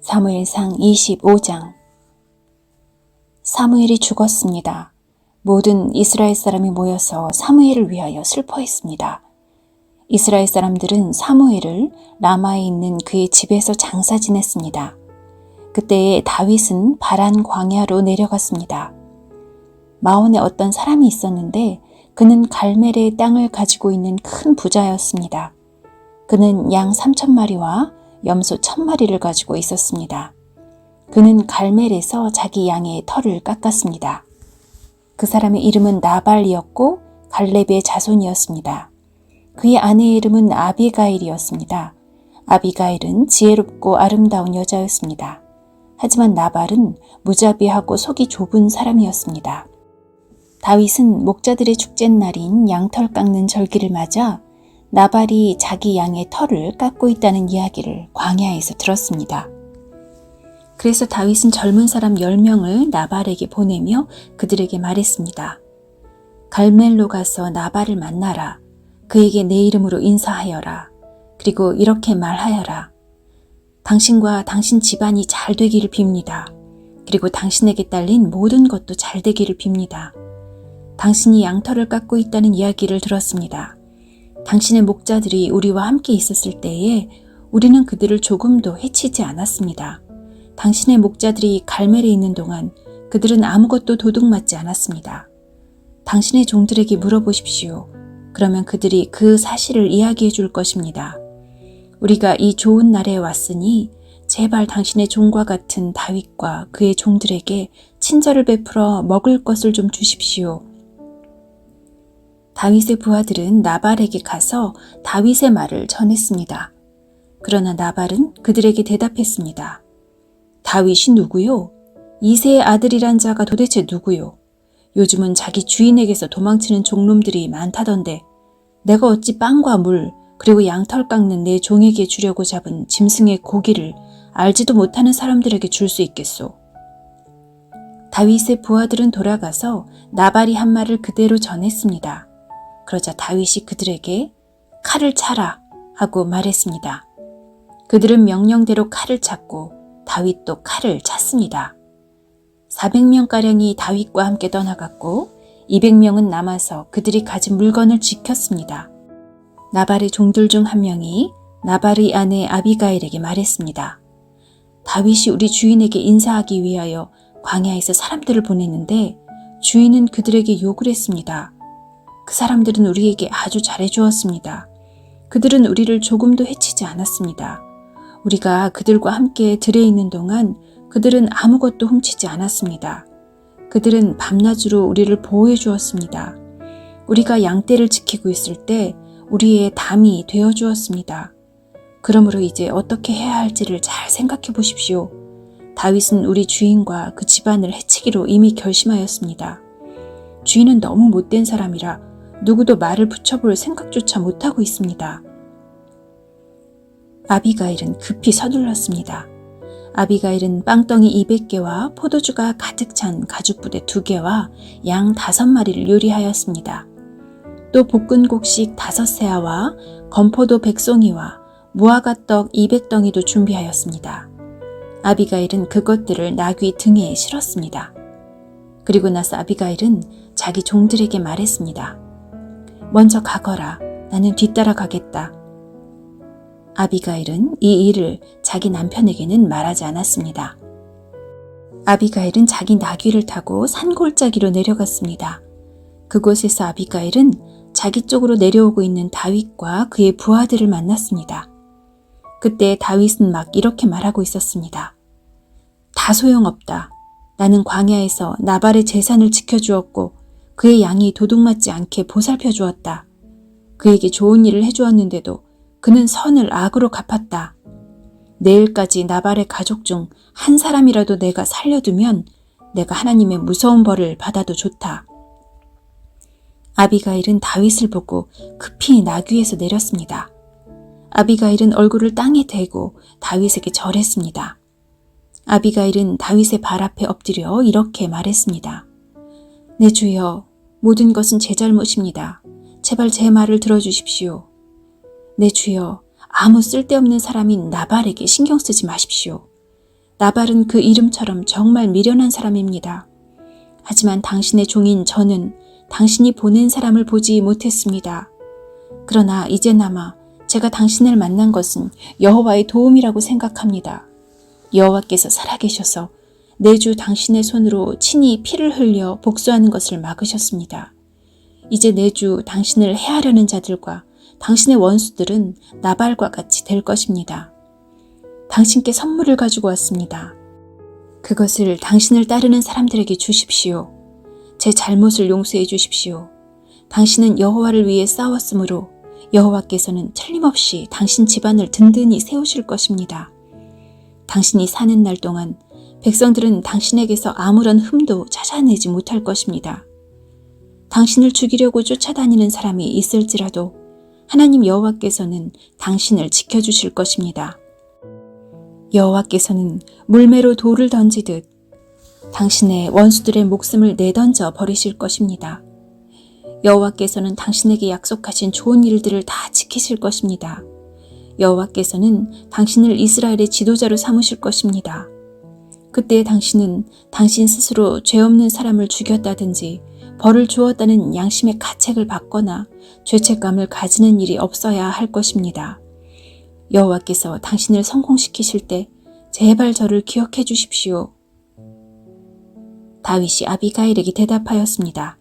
사무엘상 25장. 사무엘이 죽었습니다. 모든 이스라엘 사람이 모여서 사무엘을 위하여 슬퍼했습니다. 이스라엘 사람들은 사무엘을 라마에 있는 그의 집에서 장사 지냈습니다. 그때에 다윗은 바란 광야로 내려갔습니다. 마온에 어떤 사람이 있었는데 그는 갈멜의 땅을 가지고 있는 큰 부자였습니다. 그는 양 3,000마리와 염소 1,000마리를 가지고 있었습니다. 그는 갈멜에서 자기 양의 털을 깎았습니다. 그 사람의 이름은 나발이었고 갈렙의 자손이었습니다. 그의 아내의 이름은 아비가일이었습니다. 아비가일은 지혜롭고 아름다운 여자였습니다. 하지만 나발은 무자비하고 속이 좁은 사람이었습니다. 다윗은 목자들의 축제날인 양털 깎는 절기를 맞아 나발이 자기 양의 털을 깎고 있다는 이야기를 광야에서 들었습니다. 그래서 다윗은 젊은 사람 10명을 나발에게 보내며 그들에게 말했습니다. 갈멜로 가서 나발을 만나라. 그에게 내 이름으로 인사하여라. 그리고 이렇게 말하여라. 당신과 당신 집안이 잘 되기를 빕니다. 그리고 당신에게 딸린 모든 것도 잘 되기를 빕니다. 당신이 양털을 깎고 있다는 이야기를 들었습니다. 당신의 목자들이 우리와 함께 있었을 때에 우리는 그들을 조금도 해치지 않았습니다. 당신의 목자들이 갈멜에 있는 동안 그들은 아무것도 도둑맞지 않았습니다. 당신의 종들에게 물어보십시오. 그러면 그들이 그 사실을 이야기해 줄 것입니다. 우리가 이 좋은 날에 왔으니 제발 당신의 종과 같은 다윗과 그의 종들에게 친절을 베풀어 먹을 것을 좀 주십시오. 다윗의 부하들은 나발에게 가서 다윗의 말을 전했습니다. 그러나 나발은 그들에게 대답했습니다. 다윗이 누구요? 이새의 아들이란 자가 도대체 누구요? 요즘은 자기 주인에게서 도망치는 종놈들이 많다던데 내가 어찌 빵과 물 그리고 양털 깎는 내 종에게 주려고 잡은 짐승의 고기를 알지도 못하는 사람들에게 줄 수 있겠소? 다윗의 부하들은 돌아가서 나발이 한 말을 그대로 전했습니다. 그러자 다윗이 그들에게 칼을 차라 하고 말했습니다. 그들은 명령대로 칼을 찼고 다윗도 칼을 찼습니다. 400명가량이 다윗과 함께 떠나갔고 200명은 남아서 그들이 가진 물건을 지켰습니다. 나발의 종들 중 한 명이 나발의 아내 아비가일에게 말했습니다. 다윗이 우리 주인에게 인사하기 위하여 광야에서 사람들을 보냈는데 주인은 그들에게 욕을 했습니다. 그 사람들은 우리에게 아주 잘해주었습니다. 그들은 우리를 조금도 해치지 않았습니다. 우리가 그들과 함께 들에 있는 동안 그들은 아무것도 훔치지 않았습니다. 그들은 밤낮으로 우리를 보호해 주었습니다. 우리가 양떼를 지키고 있을 때 우리의 담이 되어 주었습니다. 그러므로 이제 어떻게 해야 할지를 잘 생각해 보십시오. 다윗은 우리 주인과 그 집안을 해치기로 이미 결심하였습니다. 주인은 너무 못된 사람이라 누구도 말을 붙여볼 생각조차 못하고 있습니다. 아비가일은 급히 서둘렀습니다. 아비가일은 빵덩이 200개와 포도주가 가득 찬 가죽부대 2개와 양 5마리를 요리하였습니다. 또 볶은 곡식 5세아와 건포도 100송이와 무화과떡 200덩이도 준비하였습니다. 아비가일은 그것들을 나귀 등에 실었습니다. 그리고 나서 아비가일은 자기 종들에게 말했습니다. 먼저 가거라. 나는 뒤따라 가겠다. 아비가일은 이 일을 자기 남편에게는 말하지 않았습니다. 아비가일은 자기 나귀를 타고 산골짜기로 내려갔습니다. 그곳에서 아비가일은 자기 쪽으로 내려오고 있는 다윗과 그의 부하들을 만났습니다. 그때 다윗은 막 이렇게 말하고 있었습니다. 다 소용없다. 나는 광야에서 나발의 재산을 지켜주었고 그의 양이 도둑맞지 않게 보살펴 주었다. 그에게 좋은 일을 해주었는데도 그는 선을 악으로 갚았다. 내일까지 나발의 가족 중 한 사람이라도 내가 살려두면 내가 하나님의 무서운 벌을 받아도 좋다. 아비가일은 다윗을 보고 급히 나귀에서 내렸습니다. 아비가일은 얼굴을 땅에 대고 다윗에게 절했습니다. 아비가일은 다윗의 발 앞에 엎드려 이렇게 말했습니다. 내 주여, 모든 것은 제 잘못입니다. 제발 제 말을 들어주십시오. 내 주여, 아무 쓸데없는 사람인 나발에게 신경 쓰지 마십시오. 나발은 그 이름처럼 정말 미련한 사람입니다. 하지만 당신의 종인 저는 당신이 보낸 사람을 보지 못했습니다. 그러나 이제나마 제가 당신을 만난 것은 여호와의 도움이라고 생각합니다. 여호와께서 살아계셔서 내주 당신의 손으로 친히 피를 흘려 복수하는 것을 막으셨습니다. 이제 내주 당신을 해하려는 자들과 당신의 원수들은 나발과 같이 될 것입니다. 당신께 선물을 가지고 왔습니다. 그것을 당신을 따르는 사람들에게 주십시오. 제 잘못을 용서해 주십시오. 당신은 여호와를 위해 싸웠으므로 여호와께서는 틀림없이 당신 집안을 든든히 세우실 것입니다. 당신이 사는 날 동안 백성들은 당신에게서 아무런 흠도 찾아내지 못할 것입니다. 당신을 죽이려고 쫓아다니는 사람이 있을지라도 하나님 여호와께서는 당신을 지켜주실 것입니다. 여호와께서는 물매로 돌을 던지듯 당신의 원수들의 목숨을 내던져 버리실 것입니다. 여호와께서는 당신에게 약속하신 좋은 일들을 다 지키실 것입니다. 여호와께서는 당신을 이스라엘의 지도자로 삼으실 것입니다. 그때 당신은 당신 스스로 죄 없는 사람을 죽였다든지 벌을 주었다는 양심의 가책을 받거나 죄책감을 가지는 일이 없어야 할 것입니다. 여호와께서 당신을 성공시키실 때 제발 저를 기억해 주십시오. 다윗이 아비가일에게 대답하였습니다.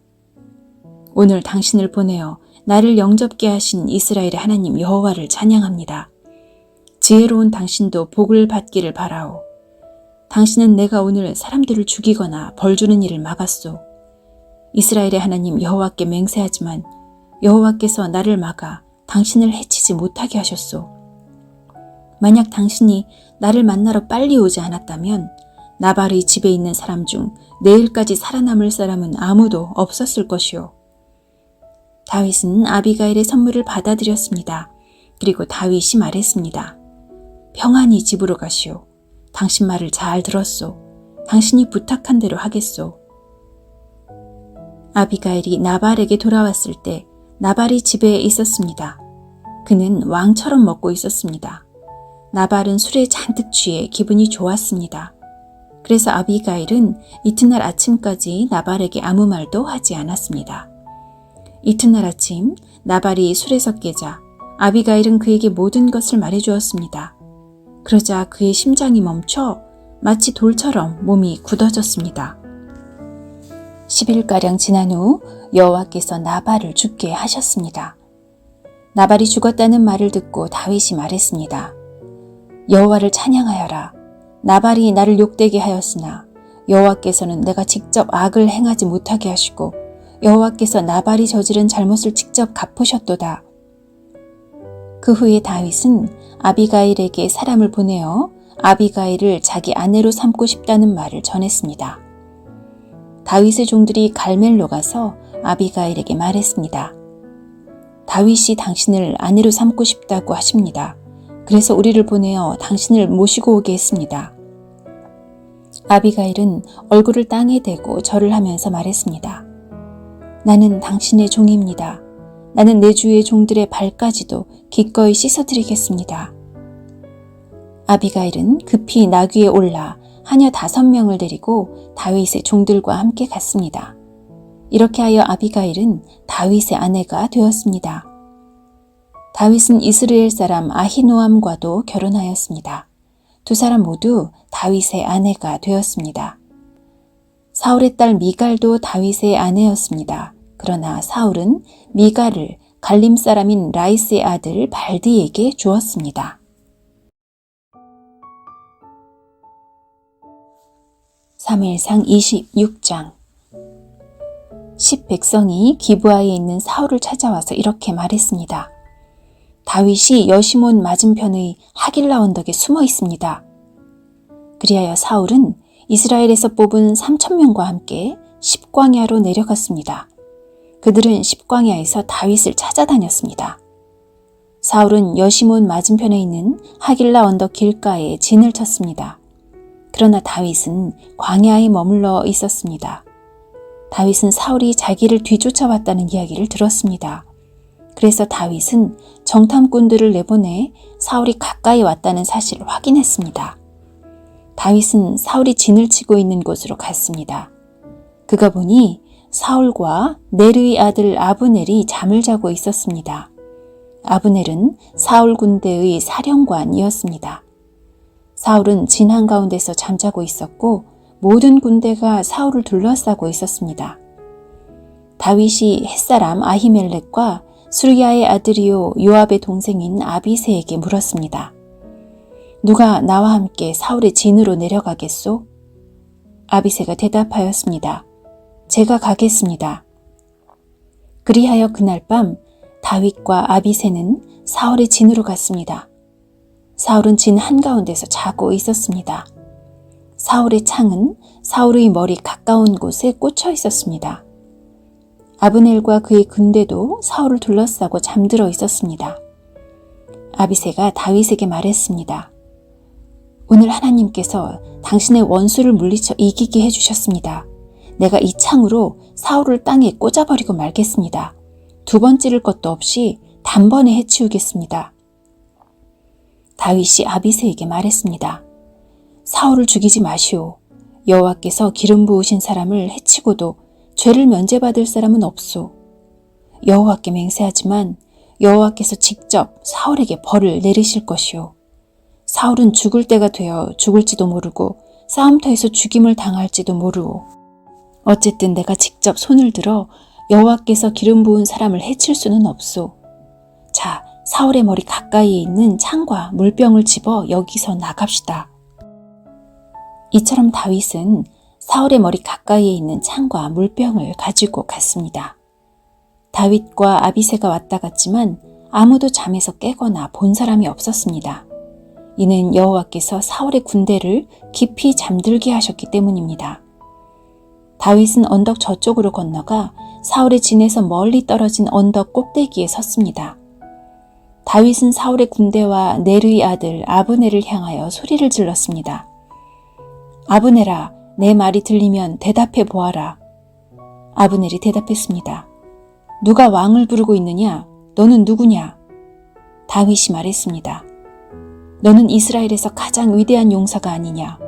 오늘 당신을 보내어 나를 영접게 하신 이스라엘의 하나님 여호와를 찬양합니다. 지혜로운 당신도 복을 받기를 바라오. 당신은 내가 오늘 사람들을 죽이거나 벌 주는 일을 막았소. 이스라엘의 하나님 여호와께 맹세하지만 여호와께서 나를 막아 당신을 해치지 못하게 하셨소. 만약 당신이 나를 만나러 빨리 오지 않았다면 나발의 집에 있는 사람 중 내일까지 살아남을 사람은 아무도 없었을 것이오. 다윗은 아비가일의 선물을 받아들였습니다. 그리고 다윗이 말했습니다. 평안히 집으로 가시오. 당신 말을 잘 들었소. 당신이 부탁한 대로 하겠소. 아비가일이 나발에게 돌아왔을 때 나발이 집에 있었습니다. 그는 왕처럼 먹고 있었습니다. 나발은 술에 잔뜩 취해 기분이 좋았습니다. 그래서 아비가일은 이튿날 아침까지 나발에게 아무 말도 하지 않았습니다. 이튿날 아침 나발이 술에서 깨자 아비가일은 그에게 모든 것을 말해주었습니다. 그러자 그의 심장이 멈춰 마치 돌처럼 몸이 굳어졌습니다. 10일가량 지난 후 여호와께서 나발을 죽게 하셨습니다. 나발이 죽었다는 말을 듣고 다윗이 말했습니다. 여호와를 찬양하여라. 나발이 나를 욕되게 하였으나 여호와께서는 내가 직접 악을 행하지 못하게 하시고 여호와께서 나발이 저지른 잘못을 직접 갚으셨도다. 그 후에 다윗은 아비가일에게 사람을 보내어 아비가일을 자기 아내로 삼고 싶다는 말을 전했습니다. 다윗의 종들이 갈멜로 가서 아비가일에게 말했습니다. 다윗이 당신을 아내로 삼고 싶다고 하십니다. 그래서 우리를 보내어 당신을 모시고 오게 했습니다. 아비가일은 얼굴을 땅에 대고 절을 하면서 말했습니다. 나는 당신의 종입니다. 나는 내 주의 종들의 발까지도 기꺼이 씻어드리겠습니다. 아비가일은 급히 나귀에 올라 하녀 5명을 데리고 다윗의 종들과 함께 갔습니다. 이렇게 하여 아비가일은 다윗의 아내가 되었습니다. 다윗은 이스라엘 사람 아히노암과도 결혼하였습니다. 두 사람 모두 다윗의 아내가 되었습니다. 사울의 딸 미갈도 다윗의 아내였습니다. 그러나 사울은 미갈을 갈림 사람인 라이스의 아들 발디에게 주었습니다. 사무엘상 26장 10백성이 기브아에 있는 사울을 찾아와서 이렇게 말했습니다. 다윗이 여시몬 맞은편의 하길라 언덕에 숨어 있습니다. 그리하여 사울은 이스라엘에서 뽑은 3,000명과 함께 십광야로 내려갔습니다. 그들은 십광야에서 다윗을 찾아다녔습니다. 사울은 여시몬 맞은편에 있는 하길라 언덕 길가에 진을 쳤습니다. 그러나 다윗은 광야에 머물러 있었습니다. 다윗은 사울이 자기를 뒤쫓아왔다는 이야기를 들었습니다. 그래서 다윗은 정탐꾼들을 내보내 사울이 가까이 왔다는 사실을 확인했습니다. 다윗은 사울이 진을 치고 있는 곳으로 갔습니다. 그가 보니 사울과 네르의 아들 아브넬이 잠을 자고 있었습니다. 아브넬은 사울 군대의 사령관이었습니다. 사울은 진 한가운데서 잠자고 있었고 모든 군대가 사울을 둘러싸고 있었습니다. 다윗이 햇사람 아히멜렉과 수르야의 아들이요 요압의 동생인 아비새에게 물었습니다. 누가 나와 함께 사울의 진으로 내려가겠소? 아비새가 대답하였습니다. 제가 가겠습니다. 그리하여 그날 밤 다윗과 아비새는 사울의 진으로 갔습니다. 사울은 진 한가운데서 자고 있었습니다. 사울의 창은 사울의 머리 가까운 곳에 꽂혀 있었습니다. 아브넬과 그의 군대도 사울을 둘러싸고 잠들어 있었습니다. 아비새가 다윗에게 말했습니다. 오늘 하나님께서 당신의 원수를 물리쳐 이기게 해주셨습니다. 내가 이 창으로 사울을 땅에 꽂아버리고 말겠습니다. 두 번 찌를 것도 없이 단번에 해치우겠습니다. 다윗이 아비새에게 말했습니다. 사울을 죽이지 마시오. 여호와께서 기름 부으신 사람을 해치고도 죄를 면제받을 사람은 없소. 여호와께 맹세하지만 여호와께서 직접 사울에게 벌을 내리실 것이오. 사울은 죽을 때가 되어 죽을지도 모르고 싸움터에서 죽임을 당할지도 모르오. 어쨌든 내가 직접 손을 들어 여호와께서 기름 부은 사람을 해칠 수는 없소. 자, 사울의 머리 가까이에 있는 창과 물병을 집어 여기서 나갑시다. 이처럼 다윗은 사울의 머리 가까이에 있는 창과 물병을 가지고 갔습니다. 다윗과 아비새가 왔다 갔지만 아무도 잠에서 깨거나 본 사람이 없었습니다. 이는 여호와께서 사울의 군대를 깊이 잠들게 하셨기 때문입니다. 다윗은 언덕 저쪽으로 건너가 사울의 진에서 멀리 떨어진 언덕 꼭대기에 섰습니다. 다윗은 사울의 군대와 넬의 아들 아브넬을 향하여 소리를 질렀습니다. 아브넬아, 내 말이 들리면 대답해 보아라. 아브넬이 대답했습니다. 누가 왕을 부르고 있느냐? 너는 누구냐? 다윗이 말했습니다. 너는 이스라엘에서 가장 위대한 용사가 아니냐?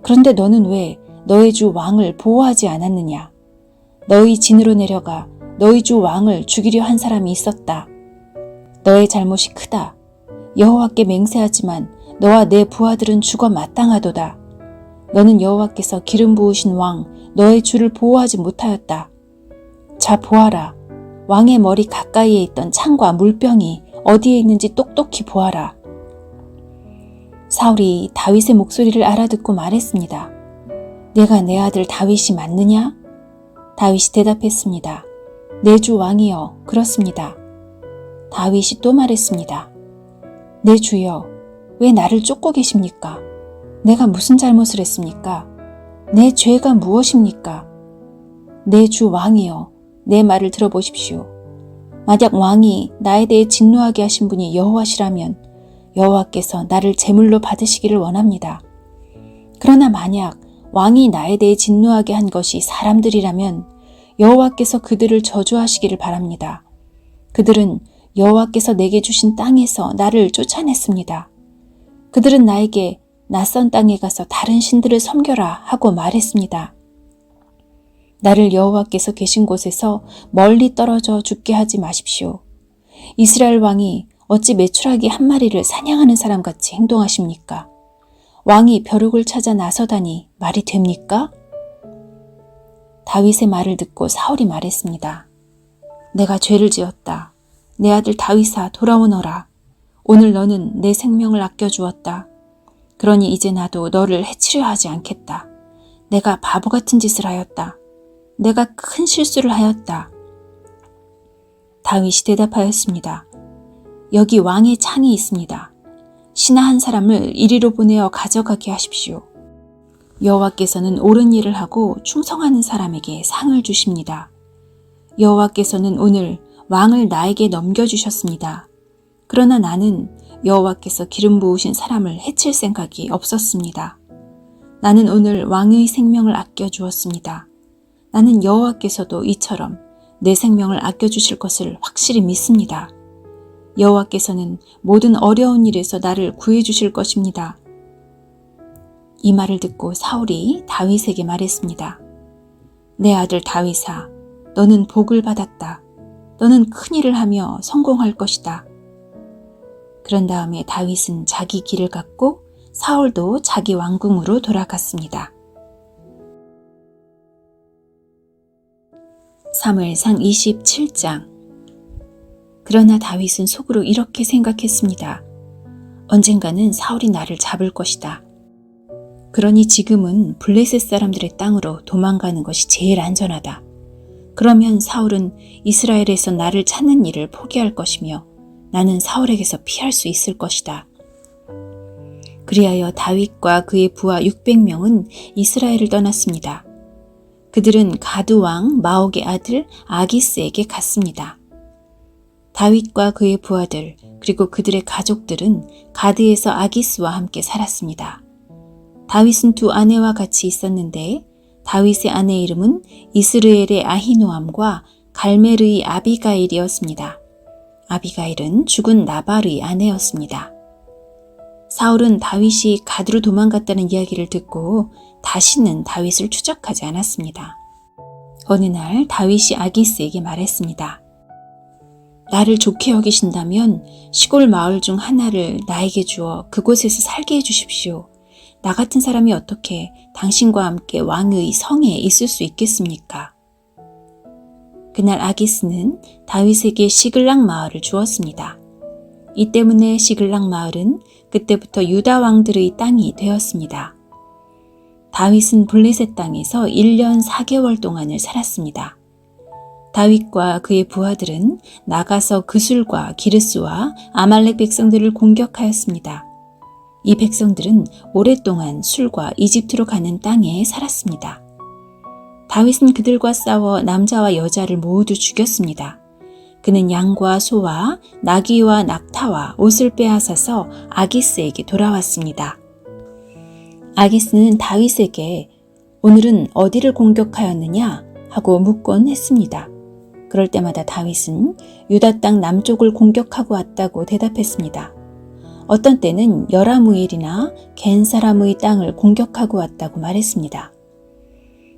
그런데 너는 왜 너의 주 왕을 보호하지 않았느냐? 너의 진으로 내려가 너의 주 왕을 죽이려 한 사람이 있었다. 너의 잘못이 크다. 여호와께 맹세하지만 너와 내 부하들은 죽어 마땅하도다. 너는 여호와께서 기름 부으신 왕 너의 주를 보호하지 못하였다. 자, 보아라. 왕의 머리 가까이에 있던 창과 물병이 어디에 있는지 똑똑히 보아라. 사울이 다윗의 목소리를 알아듣고 말했습니다. 내가 내 아들 다윗이 맞느냐? 다윗이 대답했습니다. 내 주 왕이여, 그렇습니다. 다윗이 또 말했습니다. 내 주여, 왜 나를 쫓고 계십니까? 내가 무슨 잘못을 했습니까? 내 죄가 무엇입니까? 내 주 왕이여, 내 말을 들어보십시오. 만약 왕이 나에 대해 진노하게 하신 분이 여호와시라면 여호와께서 나를 제물로 받으시기를 원합니다. 그러나 만약 왕이 나에 대해 진노하게 한 것이 사람들이라면 여호와께서 그들을 저주하시기를 바랍니다. 그들은 여호와께서 내게 주신 땅에서 나를 쫓아냈습니다. 그들은 나에게 낯선 땅에 가서 다른 신들을 섬겨라 하고 말했습니다. 나를 여호와께서 계신 곳에서 멀리 떨어져 죽게 하지 마십시오. 이스라엘 왕이 어찌 메추라기 한 마리를 사냥하는 사람같이 행동하십니까? 왕이 벼룩을 찾아 나서다니 말이 됩니까? 다윗의 말을 듣고 사울이 말했습니다. 내가 죄를 지었다. 내 아들 다윗아, 돌아오너라. 오늘 너는 내 생명을 아껴주었다. 그러니 이제 나도 너를 해치려 하지 않겠다. 내가 바보 같은 짓을 하였다. 내가 큰 실수를 하였다. 다윗이 대답하였습니다. 여기 왕의 창이 있습니다. 신하 한 사람을 이리로 보내어 가져가게 하십시오. 여호와께서는 옳은 일을 하고 충성하는 사람에게 상을 주십니다. 여호와께서는 오늘 왕을 나에게 넘겨주셨습니다. 그러나 나는 여호와께서 기름 부으신 사람을 해칠 생각이 없었습니다. 나는 오늘 왕의 생명을 아껴주었습니다. 나는 여호와께서도 이처럼 내 생명을 아껴주실 것을 확실히 믿습니다. 여호와께서는 모든 어려운 일에서 나를 구해주실 것입니다. 이 말을 듣고 사울이 다윗에게 말했습니다. 내 아들 다윗아, 너는 복을 받았다. 너는 큰 일을 하며 성공할 것이다. 그런 다음에 다윗은 자기 길을 갔고 사울도 자기 왕궁으로 돌아갔습니다. 사무엘상 27장. 그러나 다윗은 속으로 이렇게 생각했습니다. 언젠가는 사울이 나를 잡을 것이다. 그러니 지금은 블레셋 사람들의 땅으로 도망가는 것이 제일 안전하다. 그러면 사울은 이스라엘에서 나를 찾는 일을 포기할 것이며 나는 사울에게서 피할 수 있을 것이다. 그리하여 다윗과 그의 부하 600명은 이스라엘을 떠났습니다. 그들은 가드 왕 마옥의 아들 아기스에게 갔습니다. 다윗과 그의 부하들 그리고 그들의 가족들은 가드에서 아기스와 함께 살았습니다. 다윗은 두 아내와 같이 있었는데 다윗의 아내 이름은 이스르엘의 아히노암과 갈멜의 아비가일이었습니다. 아비가일은 죽은 나발의 아내였습니다. 사울은 다윗이 가드로 도망갔다는 이야기를 듣고 다시는 다윗을 추적하지 않았습니다. 어느 날 다윗이 아기스에게 말했습니다. 나를 좋게 여기신다면 시골 마을 중 하나를 나에게 주어 그곳에서 살게 해주십시오. 나 같은 사람이 어떻게 당신과 함께 왕의 성에 있을 수 있겠습니까? 그날 아기스는 다윗에게 시글락 마을을 주었습니다. 이 때문에 시글락 마을은 그때부터 유다 왕들의 땅이 되었습니다. 다윗은 블레셋 땅에서 1년 4개월 동안을 살았습니다. 다윗과 그의 부하들은 나가서 그술과 기르스와 아말렉 백성들을 공격하였습니다. 이 백성들은 오랫동안 술과 이집트로 가는 땅에 살았습니다. 다윗은 그들과 싸워 남자와 여자를 모두 죽였습니다. 그는 양과 소와 나귀와 낙타와 옷을 빼앗아서 아기스에게 돌아왔습니다. 아기스는 다윗에게 오늘은 어디를 공격하였느냐 하고 묻곤 했습니다. 그럴 때마다 다윗은 유다 땅 남쪽을 공격하고 왔다고 대답했습니다. 어떤 때는 여라무엘이나 겐 사람의 땅을 공격하고 왔다고 말했습니다.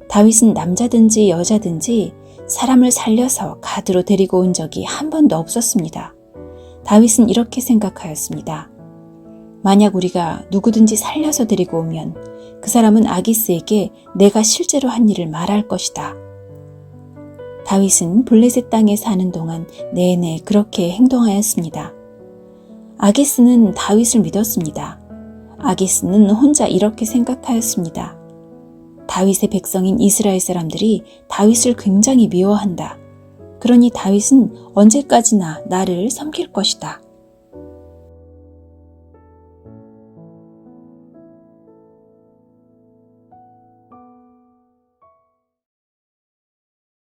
다윗은 남자든지 여자든지 사람을 살려서 가드로 데리고 온 적이 한 번도 없었습니다. 다윗은 이렇게 생각하였습니다. 만약 우리가 누구든지 살려서 데리고 오면 그 사람은 아기스에게 내가 실제로 한 일을 말할 것이다. 다윗은 블레셋 땅에 사는 동안 내내 그렇게 행동하였습니다. 아기스는 다윗을 믿었습니다. 아기스는 혼자 이렇게 생각하였습니다. 다윗의 백성인 이스라엘 사람들이 다윗을 굉장히 미워한다. 그러니 다윗은 언제까지나 나를 섬길 것이다.